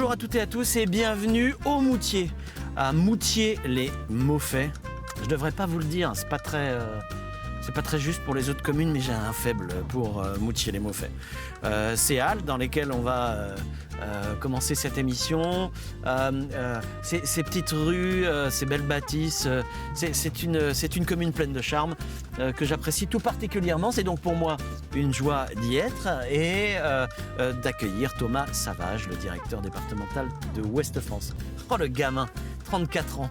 Bonjour à toutes et à tous et bienvenue au Moutier, à Moutier-les-Maufaits. Je devrais pas vous le dire, c'est pas très juste pour les autres communes, mais j'ai un faible pour Moutier-les-Maufaits. C'est Halles dans lesquelles on va commencer cette émission. Ces petites rues, ces belles bâtisses, c'est une commune pleine de charme que j'apprécie tout particulièrement. C'est donc pour moi une joie d'y être et d'accueillir Thomas Savage, le directeur départemental de Ouest-France. Oh le gamin, 34 ans.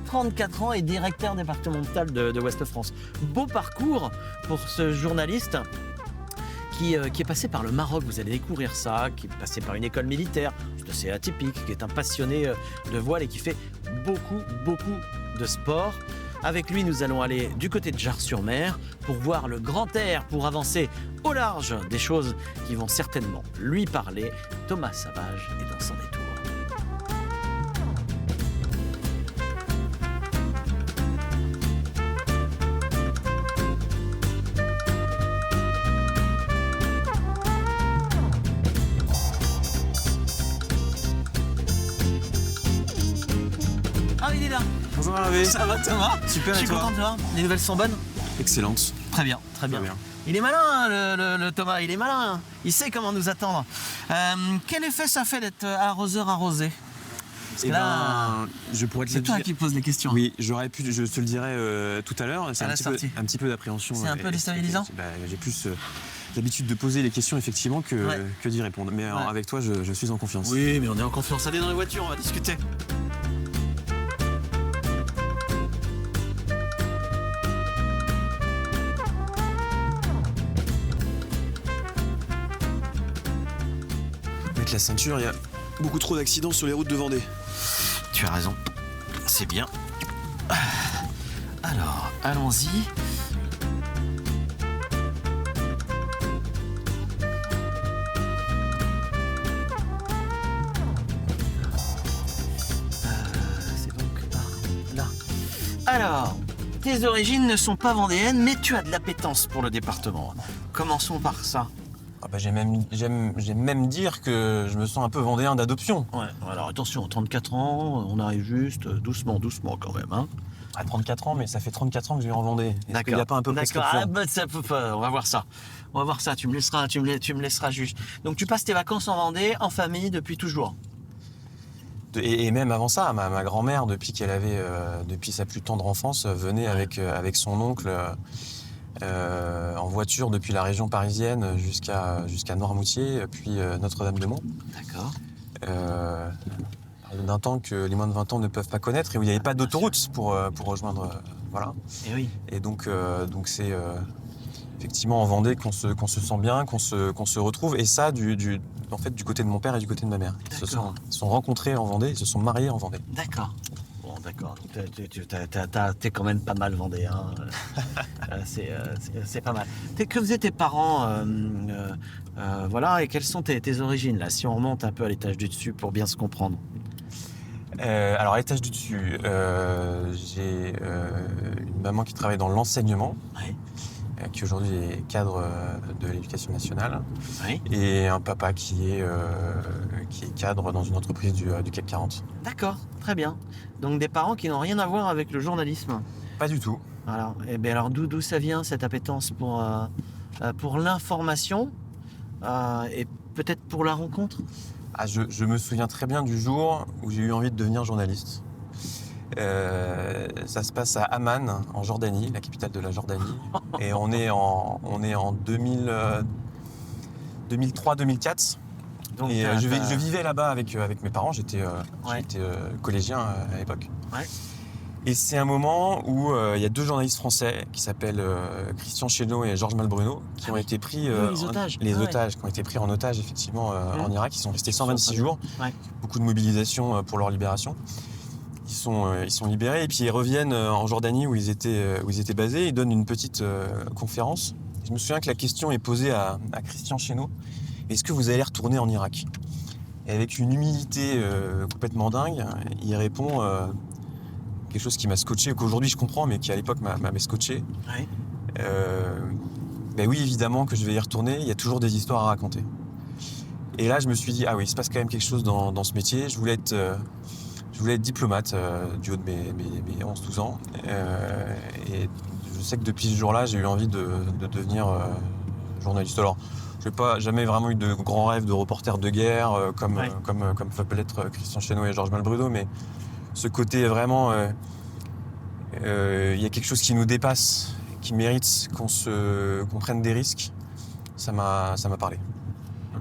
34 ans et directeur départemental de Ouest-France. Beau parcours pour ce journaliste qui est passé par le Maroc, vous allez découvrir ça, qui est passé par une école militaire, c'est assez atypique, qui est un passionné de voile et qui fait beaucoup de sport. Avec lui, nous allons aller du côté de Jars-sur-Mer pour voir le grand air, pour avancer au large des choses qui vont certainement lui parler. Thomas Savage est dans son détour. Il est là. Bonjour Hervé. Ça va Thomas? Super. Je suis content de toi. Les nouvelles sont bonnes? Excellente. Très bien. Il est malin le Thomas, il est malin. Il sait comment nous attendre. Quel effet ça fait d'être arroseur arrosé? Parce que là, je pourrais te c'est le toi dire. qui poses les questions. Oui, j'aurais pu, je te le dirais tout à l'heure. C'est un petit peu d'appréhension. C'est un peu déstabilisant. J'ai plus l'habitude de poser les questions effectivement que d'y répondre. Mais avec toi, je suis en confiance. Oui, mais on est en confiance. Allez dans les voitures, on va discuter. Avec la ceinture, il y a beaucoup trop d'accidents sur les routes de Vendée. Tu as raison, c'est bien. Alors, allons-y. C'est donc par là. Alors, tes origines ne sont pas vendéennes, mais tu as de l'appétence pour le département. Commençons par ça. Ah bah, j'aime même dire que je me sens un peu vendéen d'adoption. Ouais, alors attention, 34 ans, on arrive juste, doucement quand même. Hein. À 34 ans, mais ça fait 34 ans que je vis en Vendée. Est-ce qu'il n'y a pas un peu prescription? Ah, bah, ça peut pas. On va voir ça. Tu me laisseras juger. Donc tu passes tes vacances en Vendée, en famille, depuis toujours. Et même avant ça, ma grand-mère, depuis sa plus tendre enfance, venait avec son oncle en voiture depuis la région parisienne jusqu'à Noirmoutier, puis Notre-Dame-de-Mont. D'accord. D'un temps que les moins de 20 ans ne peuvent pas connaître et où il n'y avait pas d'autoroute pour rejoindre. Voilà. Et oui. Et donc c'est effectivement en Vendée qu'on se sent bien, qu'on se retrouve. Et ça, du côté de mon père et du côté de ma mère. Ils se sont rencontrés en Vendée, ils se sont mariés en Vendée. D'accord. Bon, d'accord. T'es quand même pas mal vendéen. C'est pas mal. Que faisaient tes parents voilà, et quelles sont tes origines, là, si on remonte un peu à l'étage du dessus pour bien se comprendre? Alors à l'étage du dessus, j'ai une maman qui travaille dans l'enseignement, qui aujourd'hui est cadre de l'éducation nationale, et un papa qui est cadre dans une entreprise du CAC 40. D'accord, très bien. Donc des parents qui n'ont rien à voir avec le journalisme. Pas du tout. Alors d'où ça vient cette appétence pour l'information et peut-être pour la rencontre? Je me souviens très bien du jour où j'ai eu envie de devenir journaliste. Ça se passe à Amman, en Jordanie, la capitale de la Jordanie. Et on est en 2003-2004. Et je vivais là-bas avec mes parents, j'étais collégien à l'époque. Ouais. Et c'est un moment où il y a deux journalistes français qui s'appellent Christian Chesneau et Georges Malbruno qui ont été pris les otages. Qui ont été pris en otage effectivement en Irak. Ils sont restés 126 jours. Ouais. Beaucoup de mobilisation pour leur libération. Ils sont libérés et puis ils reviennent en Jordanie où ils étaient basés. Ils donnent une petite conférence. Je me souviens que la question est posée à Christian Chesneau. Est-ce que vous allez retourner en Irak? Et avec une humilité complètement dingue, il répond quelque chose qui m'a scotché, qu'aujourd'hui je comprends, mais qui à l'époque m'avait scotché. Ouais. Ben oui, évidemment que je vais y retourner, il y a toujours des histoires à raconter. Et là, je me suis dit, ah oui, il se passe quand même quelque chose dans ce métier. Je voulais être diplomate du haut de mes 11-12 ans. Et je sais que depuis ce jour-là, j'ai eu envie de devenir journaliste. Alors, je n'ai pas jamais vraiment eu de grands rêves de reporter de guerre, comme peut l'être Christian Chesneau et Georges Malbruno, mais ce côté vraiment, y a quelque chose qui nous dépasse, qui mérite qu'on prenne des risques, ça m'a parlé.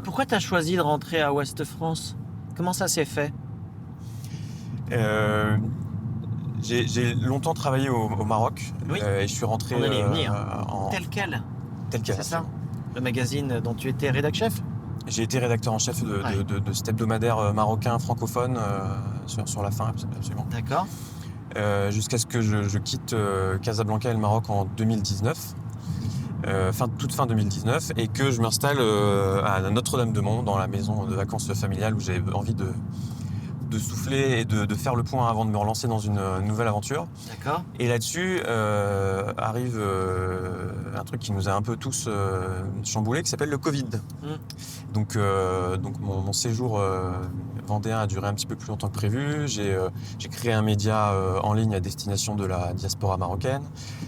Pourquoi tu as choisi de rentrer à Ouest France? Comment ça s'est fait? J'ai longtemps travaillé au Maroc, et je suis rentré on allait y venir. Tel quel, c'est ça? Le magazine dont tu étais rédac-chef? J'ai été rédacteur en chef de cet hebdomadaire marocain francophone sur la fin, absolument. D'accord. Jusqu'à ce que je quitte Casablanca et le Maroc en 2019, toute fin 2019, et que je m'installe à Notre-Dame-de-Mont, dans la maison de vacances familiale où j'avais envie de souffler et de faire le point avant de me relancer dans une nouvelle aventure. D'accord. Et là-dessus arrive un truc qui nous a un peu tous chamboulés, qui s'appelle le Covid. Donc mon séjour vendéen a duré un petit peu plus longtemps que prévu. J'ai créé un média en ligne à destination de la diaspora marocaine.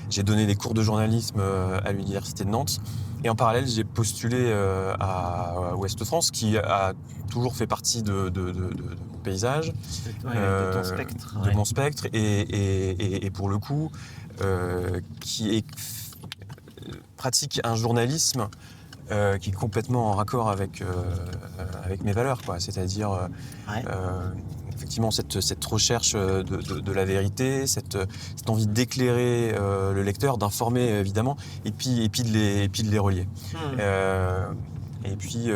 J'ai donné des cours de journalisme à l'université de Nantes. Et en parallèle, j'ai postulé à Ouest France, qui a toujours fait partie de mon paysage, de ton spectre. De mon spectre, et pour le coup, qui pratique un journalisme qui est complètement en raccord avec mes valeurs, quoi. C'est-à-dire effectivement cette recherche de la vérité, cette envie d'éclairer le lecteur, d'informer évidemment, et puis de les relier. Et puis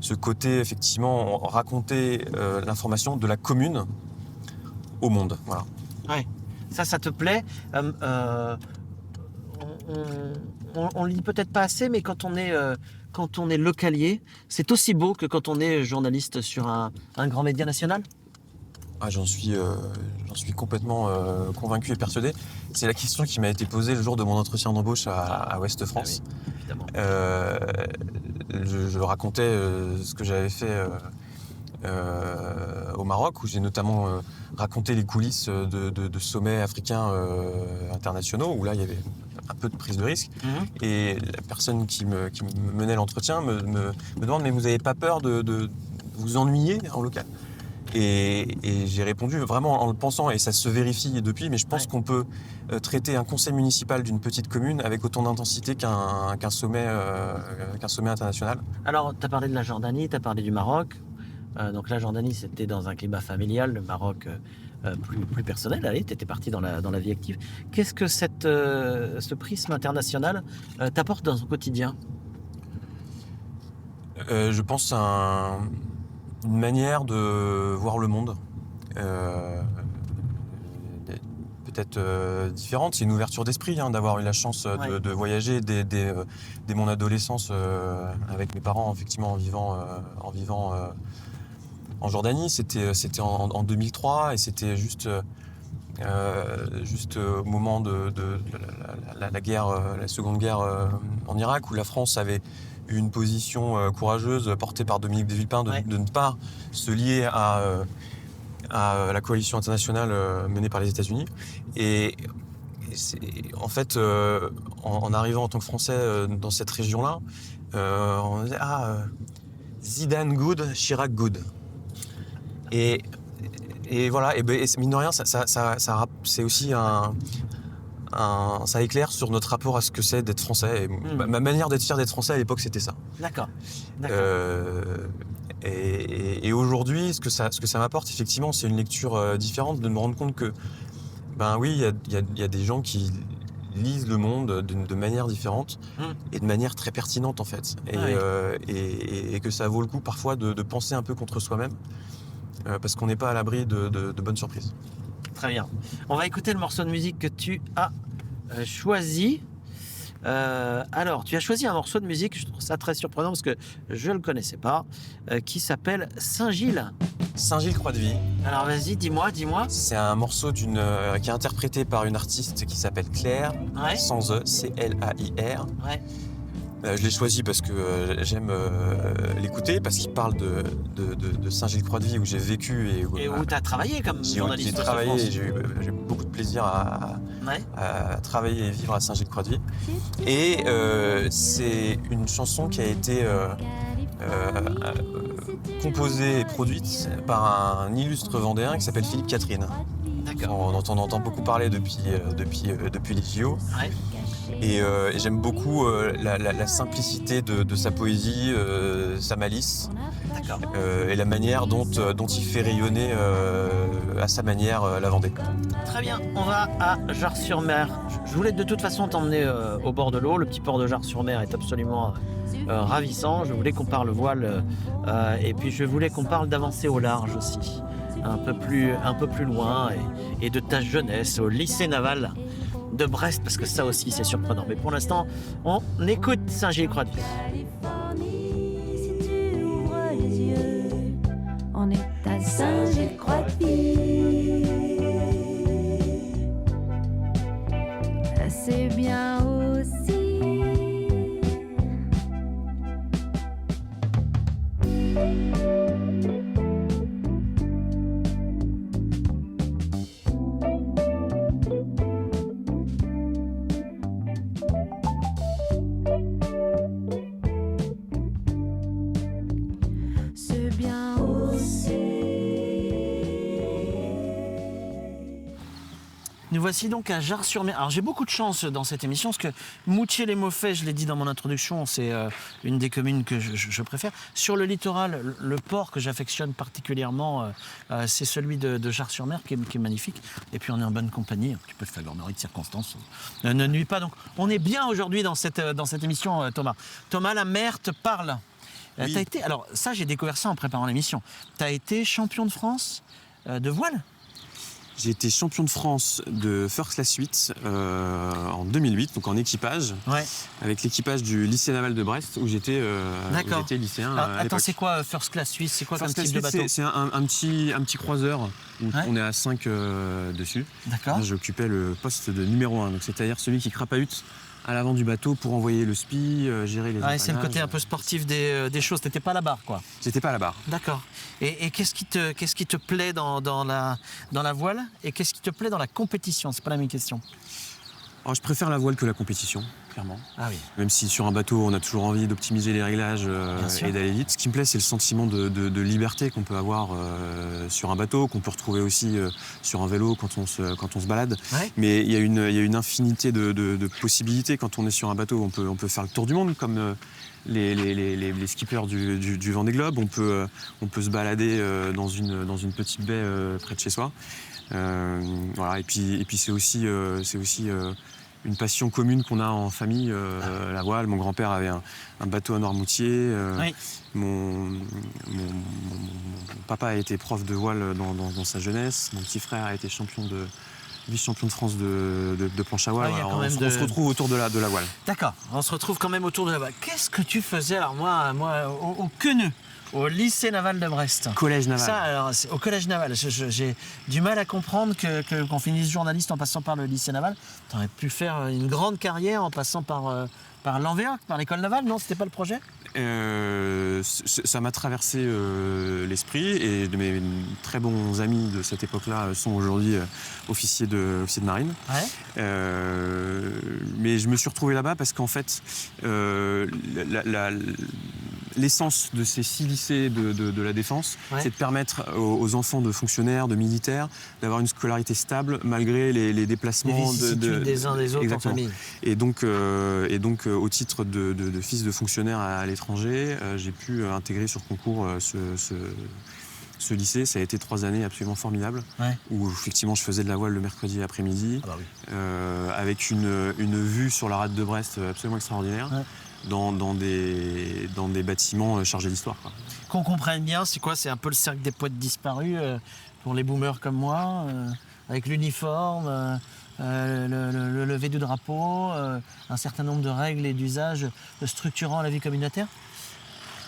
ce côté, effectivement, raconter l'information de la commune au monde. Voilà. Ouais. Ça te plaît? On lit peut-être pas assez, mais quand on est localier, c'est aussi beau que quand on est journaliste sur un grand média national? J'en suis complètement convaincu et persuadé. C'est la question qui m'a été posée le jour de mon entretien d'embauche à Ouest France. Oui, évidemment. Je racontais ce que j'avais fait au Maroc, où j'ai notamment raconté les coulisses de sommets africains internationaux, où là il y avait un peu de prise de risque. Et la personne qui me menait l'entretien me demande: mais vous n'avez pas peur de vous ennuyer en local? Et j'ai répondu vraiment en le pensant, et ça se vérifie depuis, mais je pense qu'on peut traiter un conseil municipal d'une petite commune avec autant d'intensité qu'un sommet international. Alors, tu as parlé de la Jordanie, tu as parlé du Maroc. Donc la Jordanie, c'était dans un climat familial, le Maroc plus personnel. Allez, tu étais parti dans la vie active. Qu'est-ce que ce prisme international t'apporte dans ton quotidien? Je pense une manière de voir le monde, peut-être différente. C'est une ouverture d'esprit, d'avoir eu la chance de voyager dès mon adolescence avec mes parents, effectivement, en vivant en Jordanie. C'était en 2003, et c'était juste au moment de la guerre, la seconde guerre en Irak, où la France avait une position courageuse portée par Dominique de Villepin de ne pas se lier à la coalition internationale menée par les États-Unis. Et en fait, en arrivant en tant que Français dans cette région-là, on disait Zidane good, Chirac good. Et voilà, et mine de rien, c'est aussi ça éclaire sur notre rapport à ce que c'est d'être français. Et ma manière d'être fier d'être français à l'époque, c'était ça. D'accord. Et aujourd'hui, ce que ça m'apporte, effectivement, c'est une lecture différente, de me rendre compte que, oui, il y a des gens qui lisent le monde de manière différente et de manière très pertinente, en fait. Et que ça vaut le coup parfois de penser un peu contre soi-même, parce qu'on n'est pas à l'abri de bonnes surprises. Très bien. On va écouter le morceau de musique que tu as choisi. Alors, tu as choisi un morceau de musique, je trouve ça très surprenant parce que je ne le connaissais pas, qui s'appelle Saint-Gilles. Saint-Gilles Croix de Vie. Alors vas-y, dis-moi. C'est un morceau qui est interprété par une artiste qui s'appelle Claire, sans E, C-L-A-I-R. Je l'ai choisi parce que j'aime l'écouter, parce qu'il parle de Saint-Gilles-Croix-de-Vie où j'ai vécu et où tu as travaillé comme journaliste. J'ai travaillé et j'ai eu beaucoup de plaisir à travailler et vivre à Saint-Gilles-Croix-de-Vie. Et c'est une chanson qui a été composée et produite par un illustre vendéen qui s'appelle Philippe Catherine. Dont on entend beaucoup parler depuis les JO. Ouais. Et j'aime beaucoup la simplicité de sa poésie, sa malice, et la manière dont il fait rayonner à sa manière la Vendée. Très bien, on va à Jars-sur-Mer. Je voulais de toute façon t'emmener au bord de l'eau. Le petit port de Jars-sur-Mer est absolument ravissant. Je voulais qu'on parle voile et puis je voulais qu'on parle d'avancer au large aussi. Un peu plus loin et de ta jeunesse au lycée naval de Brest, parce que ça aussi c'est surprenant. Mais pour l'instant, on écoute Saint-Gilles-Croix-de-Vie. Si tu ouvres les yeux, on est à Saint-Gilles-Croix-de-Vie. C'est bien aussi. Nous voici donc à Jars-sur-Mer. Alors j'ai beaucoup de chance dans cette émission parce que Moutier-les-Maufais, je l'ai dit dans mon introduction, c'est une des communes que je préfère. Sur le littoral, le port que j'affectionne particulièrement, c'est celui de Jars-sur-Mer qui est magnifique. Et puis on est en bonne compagnie, un petit peu de flagornerie de circonstances. Ne nuit pas. Donc on est bien aujourd'hui dans cette émission, Thomas. Thomas, la mer te parle. Oui. T'as été, alors ça j'ai découvert ça en préparant l'émission. Tu as été champion de France de voile. J'ai été champion de France de First Class 8 en 2008, donc en équipage, avec l'équipage du lycée naval de Brest, où j'étais lycéen. Attends, c'est quoi First Class 8 ? C'est quoi comme type de bateau ? C'est un petit croiseur où on est à 5 dessus. D'accord. Là, j'occupais le poste de numéro 1, donc c'est-à-dire celui qui crapahute à l'avant du bateau pour envoyer le spi, gérer les emballages. C'est le côté un peu sportif des choses. T'étais pas à la barre, quoi. J'étais pas à la barre. D'accord. Et qu'est-ce qui te plaît dans la voile et qu'est-ce qui te plaît dans la compétition ? C'est pas la même question. Alors, je préfère la voile que la compétition, clairement. Ah oui. Même si sur un bateau, on a toujours envie d'optimiser les réglages et d'aller vite. Ce qui me plaît, c'est le sentiment de liberté qu'on peut avoir sur un bateau, qu'on peut retrouver aussi sur un vélo quand on se balade. Ouais. Mais il y a une infinité de possibilités quand on est sur un bateau. On peut faire le tour du monde comme les skippers du Vendée Globe. On peut se balader dans une petite baie près de chez soi. Voilà. Et puis c'est aussi une passion commune qu'on a en famille, la voile. Mon grand-père avait un bateau à Noirmoutier. Mon papa a été prof de voile dans sa jeunesse. Mon petit frère a été vice-champion de France de planche à voile. On se retrouve autour de la voile. D'accord, on se retrouve quand même autour de la voile. Qu'est-ce que tu faisais alors moi au Queneux, au lycée naval de Brest. Collège naval. Ça, alors, au collège naval, j'ai du mal à comprendre qu'on finisse journaliste en passant par le lycée naval. Tu aurais pu faire une grande carrière en passant par l'Anvéac, par l'école navale, non? C'était pas le projet? Ça m'a traversé l'esprit et de mes très bons amis de cette époque-là sont aujourd'hui officiers de marine. Ouais. Mais je me suis retrouvé là-bas parce qu'en fait, l'essence de ces 6 lycées de la Défense, c'est de permettre aux enfants de fonctionnaires, de militaires, d'avoir une scolarité stable malgré les déplacements des uns des autres. Exactement. En famille. Et donc au titre de fils de fonctionnaire à l'étranger, j'ai pu intégrer sur concours ce lycée. Ça a été 3 années absolument formidables, où effectivement je faisais de la voile le mercredi après-midi, avec une vue sur la rade de Brest absolument extraordinaire. Dans des bâtiments chargés d'histoire. Qu'on comprenne bien, c'est quoi? C'est un peu le cercle des poètes disparus pour les boomers comme moi, avec l'uniforme, le lever du drapeau, un certain nombre de règles et d'usages structurant la vie communautaire?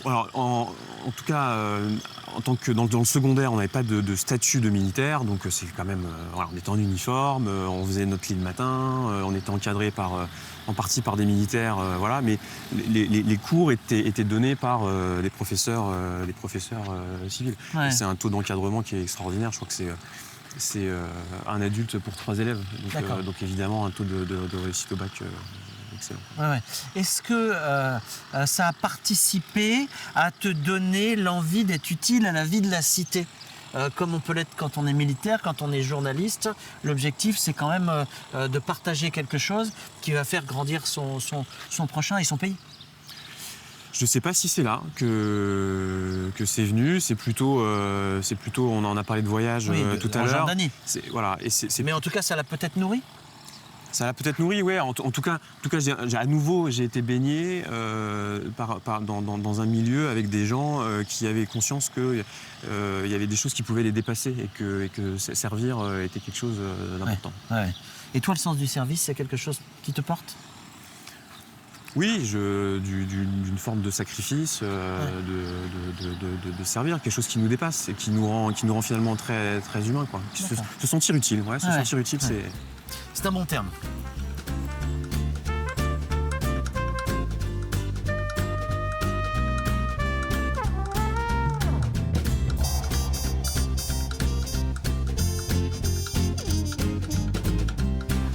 Alors, en tout cas, en tant que dans le secondaire, on n'avait pas de statut de militaire, donc c'est quand même, voilà, on était en uniforme, on faisait notre lit le matin, on était encadré en partie par des militaires, voilà, mais les cours étaient donnés par des professeurs civils. Ouais. C'est un taux d'encadrement qui est extraordinaire. Je crois que c'est un adulte pour 3 élèves, donc évidemment un taux de réussite au bac. Excellent. Ouais. Est-ce que ça a participé à te donner l'envie d'être utile à la vie de la cité comme on peut l'être quand on est militaire, quand on est journaliste? L'objectif, c'est quand même de partager quelque chose qui va faire grandir son prochain et son pays. Je ne sais pas si c'est là que c'est venu. C'est plutôt, on en a parlé de voyage tout à en l'heure. Jordanie. Voilà, Mais en tout cas, ça l'a peut-être nourri. Ça l'a peut-être nourri, ouais. En tout cas, à nouveau, j'ai été baigné dans un milieu avec des gens qui avaient conscience qu'il y avait des choses qui pouvaient les dépasser et que servir était quelque chose d'important. Ouais. Et toi, le sens du service, c'est quelque chose qui te porte? Oui, d'une forme de sacrifice, de servir, quelque chose qui nous dépasse et qui nous rend finalement très, très humains, quoi. Se sentir utile, sentir utile, c'est un bon terme.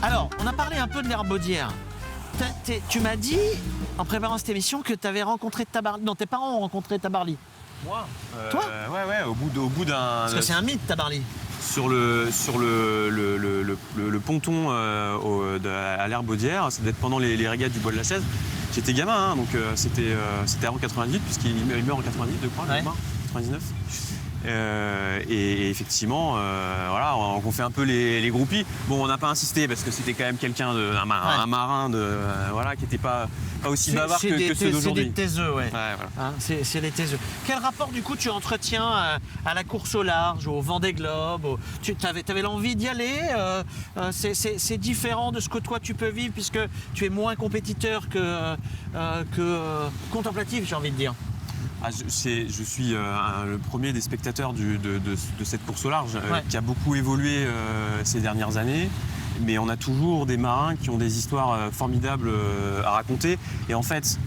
Alors, on a parlé un peu de l'Herbaudière. Tu m'as dit, en préparant cette émission, que tu avais rencontré Tabarly. Non, tes parents ont rencontré Tabarly. Moi Toi? Ouais, au bout d'un... Parce que c'est un mythe, Tabarly. Sur le ponton à l'Herbaudière, ça devait être pendant les régates du Bois de la Chaise. J'étais gamin, hein, donc c'était avant 98, puisqu'il meurt en 98, je crois, 99. Et effectivement, voilà, on fait un peu les groupies. Bon, on n'a pas insisté parce que c'était quand même un marin voilà, qui n'était pas aussi bavard que ceux d'aujourd'hui. C'est des taiseux, ouais. Voilà. Hein, c'est des taiseux. Quel rapport du coup tu entretiens à la course au large, au Vendée Globe? Tu avais l'envie d'y aller? C'est différent de ce que toi tu peux vivre puisque tu es moins compétiteur que contemplatif, j'ai envie de dire. Je suis le premier des spectateurs de cette course au large qui a beaucoup évolué ces dernières années. Mais on a toujours des marins qui ont des histoires formidables à raconter. Et en fait,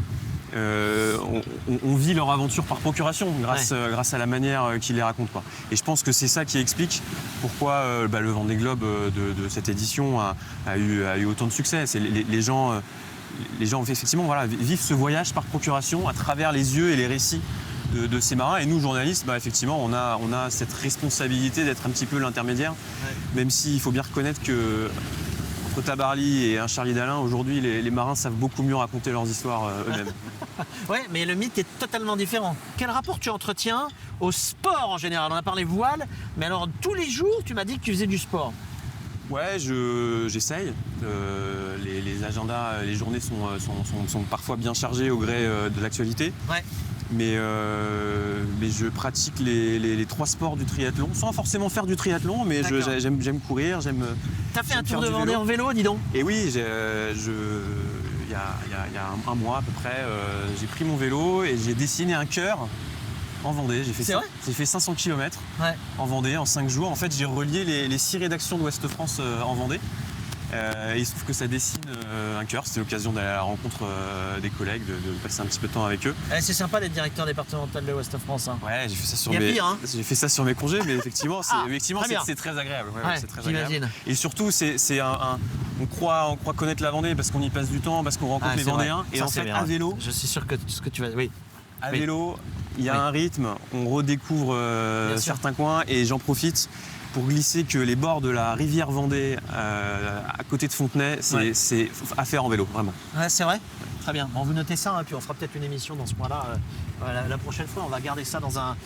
on vit leur aventure par procuration grâce à la manière qu'ils les racontent, quoi. Et je pense que c'est ça qui explique pourquoi le Vendée Globe de cette édition a eu autant de succès. C'est les gens effectivement, voilà, vivent ce voyage par procuration à travers les yeux et les récits de ces marins. Et nous, journalistes, effectivement, on a cette responsabilité d'être un petit peu l'intermédiaire, même s'il faut bien reconnaître que entre Tabarly et un Charlie Dalin, aujourd'hui, les marins savent beaucoup mieux raconter leurs histoires eux-mêmes. Oui, mais le mythe est totalement différent. Quel rapport tu entretiens au sport en général? On a parlé voile, mais alors tous les jours, tu m'as dit que tu faisais du sport. Ouais, j'essaye. Les agendas, les journées sont parfois bien chargées au gré de l'actualité. Ouais. Mais je pratique les 3 sports du triathlon, sans forcément faire du triathlon, mais j'aime courir, T'as fait un tour de Vendée en vélo, dis donc? Et oui, il y a un mois à peu près, j'ai pris mon vélo et j'ai dessiné un cœur en Vendée. J'ai fait 500 km en Vendée en 5 jours. En fait, j'ai relié les 6 rédactions d'Ouest France en Vendée. Et il se trouve que ça dessine un cœur. C'était l'occasion d'aller à la rencontre des collègues, de passer un petit peu de temps avec eux. C'est sympa d'être directeur départemental de Ouest France. Hein. Ouais, j'ai fait ça sur mes congés, mais effectivement, c'est très agréable. C'est très agréable. Et surtout, on croit connaître la Vendée parce qu'on y passe du temps, parce qu'on rencontre les Vendéens. Et en fait, à vélo, je suis sûr que ce que tu vas... Oui. À vélo, il y a un rythme, on redécouvre certains coins et j'en profite pour glisser que les bords de la rivière Vendée à côté de Fontenay, c'est à faire en vélo, vraiment. Ouais, c'est vrai. Très bien. Bon, vous notez ça, hein, puis on fera peut-être une émission dans ce coin-là la prochaine fois. On va garder ça dans un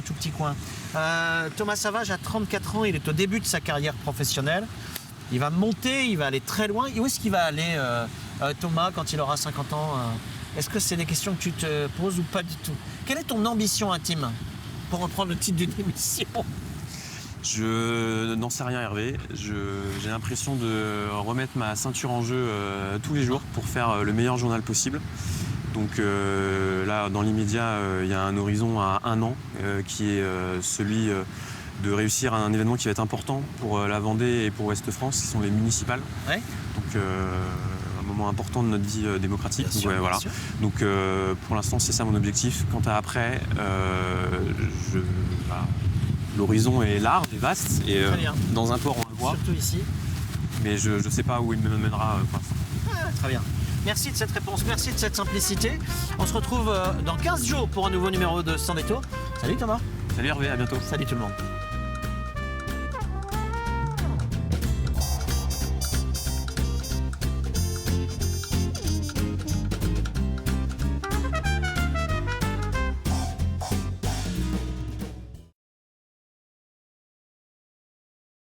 tout petit coin. Thomas Savage a 34 ans, il est au début de sa carrière professionnelle. Il va monter, il va aller très loin. Et où est-ce qu'il va aller, Thomas, quand il aura 50 ans Est-ce que c'est des questions que tu te poses ou pas du tout? Quelle est ton ambition intime? Pour reprendre le titre d'une émission. Je n'en sais rien, Hervé. J'ai l'impression de remettre ma ceinture en jeu tous les jours pour faire le meilleur journal possible. Donc là, dans l'immédiat, il y a un horizon à 1 an qui est celui de réussir un événement qui va être important pour la Vendée et pour Ouest-France, qui sont les municipales. Ouais. Donc un moment important de notre vie démocratique. Bien sûr, Donc, voilà. bien sûr. Donc pour l'instant, c'est ça mon objectif. Quant à après, l'horizon est large et vaste. Et Très bien. dans un port, on le voit. Surtout ici. Mais je ne sais pas où il me mènera pour l'instant. Très bien. Merci de cette réponse, merci de cette simplicité. On se retrouve dans 15 jours pour un nouveau numéro de Sans Détour. Salut Thomas. Salut Hervé, à bientôt. Salut tout le monde.